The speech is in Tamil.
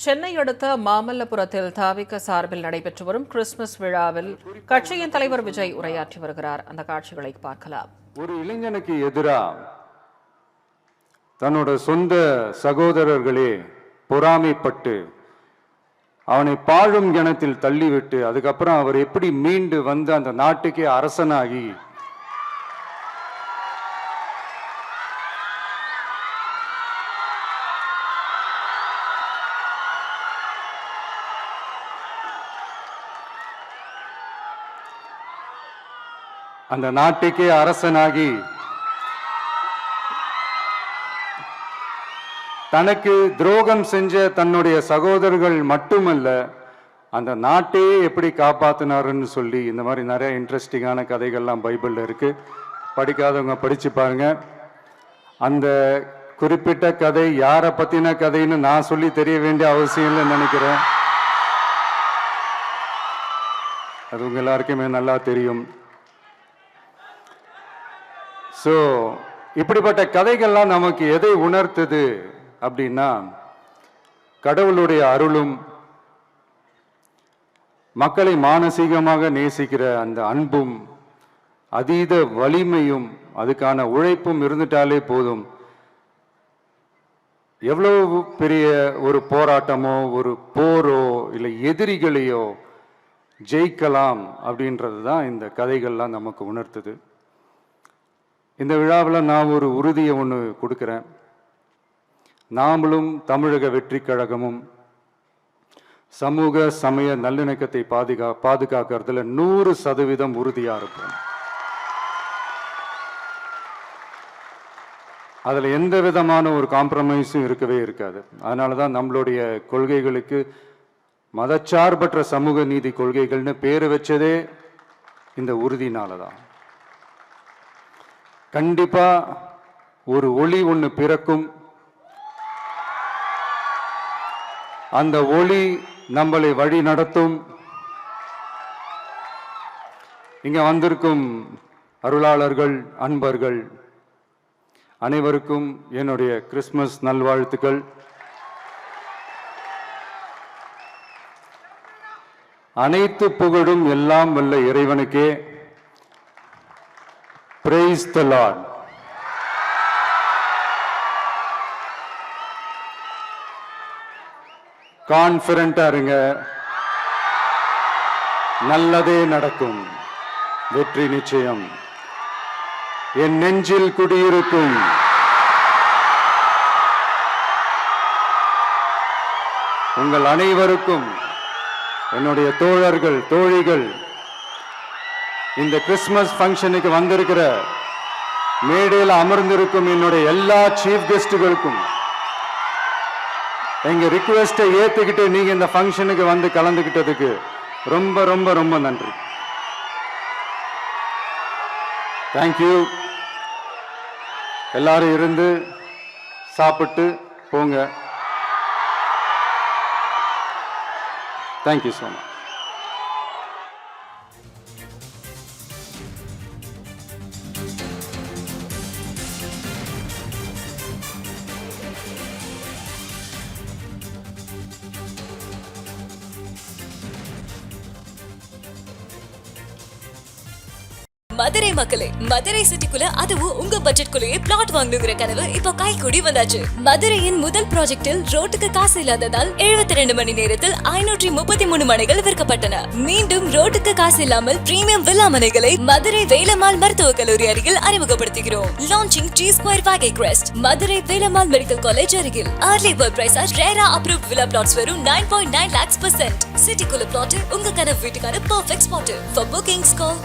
சென்னை அடுத்த மாமல்லபுரத்தில் தாவிக சார்பில் நடைபெற்று வரும் கிறிஸ்துமஸ் விழாவில் கட்சியின் தலைவர் விஜய் உரையாற்றி வருகிறார். அந்த காட்சிகளை பார்க்கலாம். ஒரு இளைஞனுக்கு எதிராக தன்னோட சொந்த சகோதரர்களே பொறாமைப்பட்டு அவனை பாழும் கிணத்தில் தள்ளிவிட்டு அதுக்கப்புறம் அவர் எப்படி மீண்டு வந்து அந்த நாட்டுக்கே அரசனாகி அந்த நாட்டுக்கே அரசனாகி தனக்கு துரோகம் செஞ்ச தன்னுடைய சகோதரர்கள் மட்டுமல்ல அந்த நாட்டையே எப்படி காப்பாத்தினாருன்னு சொல்லி இந்த மாதிரி நிறைய இன்ட்ரெஸ்டிங்கான கதைகள்லாம் பைபிள்ல இருக்கு. படிக்காதவங்க படிச்சு பாருங்க. அந்த குறிப்பிட்ட கதை யாரை பத்தின கதைன்னு நான் சொல்லி தெரிய வேண்டிய அவசியம் இல்லைன்னு நினைக்கிறேன். அது உங்க எல்லாருக்குமே நல்லா தெரியும். ஸோ இப்படிப்பட்ட கதைகள்லாம் நமக்கு எதை உணர்த்துது அப்படின்னா கடவுளுடைய அருளும் மக்களை மானசீகமாக நேசிக்கிற அந்த அன்பும் அதீத வலிமையும் அதுக்கான உழைப்பும் இருந்துட்டாலே போதும். எவ்வளவு பெரிய ஒரு போராட்டமோ ஒரு போரோ இல்லை எதிரிகளையோ ஜெயிக்கலாம் அப்படின்றது தான் இந்த கதைகள்லாம் நமக்கு உணர்த்துது. இந்த விழாவில் நான் ஒரு உறுதியை ஒன்று கொடுக்குறேன். நாமளும் தமிழக வெற்றி கழகமும் சமூக சமய நல்லிணக்கத்தை பாதுகாக்கிறதுல 100% உறுதியா இருப்போம். அதில் எந்த விதமான ஒரு காம்ப்ரமைஸும் இருக்கவே இருக்காது. அதனால தான் நம்மளுடைய கொள்கைகளுக்கு மதச்சார்பற்ற சமூக நீதி கொள்கைகள்னு பேர் வச்சதே இந்த உறுதினால தான். கண்டிப்பா ஒரு ஒளி ஒன்று பிறக்கும். அந்த ஒளி நம்மளை வழி நடத்தும். இங்க வந்திருக்கும் அருளாளர்கள் அன்பர்கள் அனைவருக்கும் என்னுடைய கிறிஸ்துமஸ் நல்வாழ்த்துக்கள். அனைத்து புகழும் எல்லாம் வல்ல இறைவனுக்கே. Praise the Lord. கான்ஃபிடென்ட்டா இருங்க. நல்லதே நடக்கும். வெற்றி நிச்சயம். என் நெஞ்சில் குடியிருக்கும் உங்கள் அனைவருக்கும் என்னுடைய தோழர்கள் தோழிகள் இந்த கிறிஸ்துமஸ் ஃபங்க்ஷனுக்கு வந்திருக்கிற மேடையில் அமர்ந்திருக்கும் என்னுடைய எல்லா சீஃப் கெஸ்டுகளுக்கும் எங்க ரிக்வெஸ்டை ஏத்துக்கிட்டு நீங்க இந்த ஃபங்க்ஷனுக்கு வந்து கலந்துக்கிட்டதுக்கு ரொம்ப ரொம்ப ரொம்ப நன்றி. தேங்க்யூ. எல்லாரும் இருந்து சாப்பிட்டு போங்க. Thank you so much. மதுரை மக்களே, மதுரை சிட்டிக்குள்ள அதுவும் உங்க பட்ஜெட்குள்ளேயே பிளாட் வாங்கணுங்கிற கனவு இப்போ கைகூடி வந்தாச்சு. மதுரையின் முதல் ப்ராஜெக்டில் ரோட்டுக்கு காசு இல்லாததால் 72 மணி நேரத்தில் 533 மனைகள் விற்கப்பட்டன. மீண்டும் ரோட்டுக்கு காசு இல்லாமல் பிரீமியம் வில்லா மனைகளை மதுரை வேலம்மாள் மருத்துவக் கல்லூரி அருகில் அறிமுகப்படுத்துகிறோம். Launching G Square Vagay Crest, Madurai Velammal medical college அருகில். Early bird price RERA approved villa plots வெறும் 9.9 lakhs %. சிட்டிக்குள்ள பிளாட் உங்க கனவு வீட்டுக்கான perfect spot. For bookings call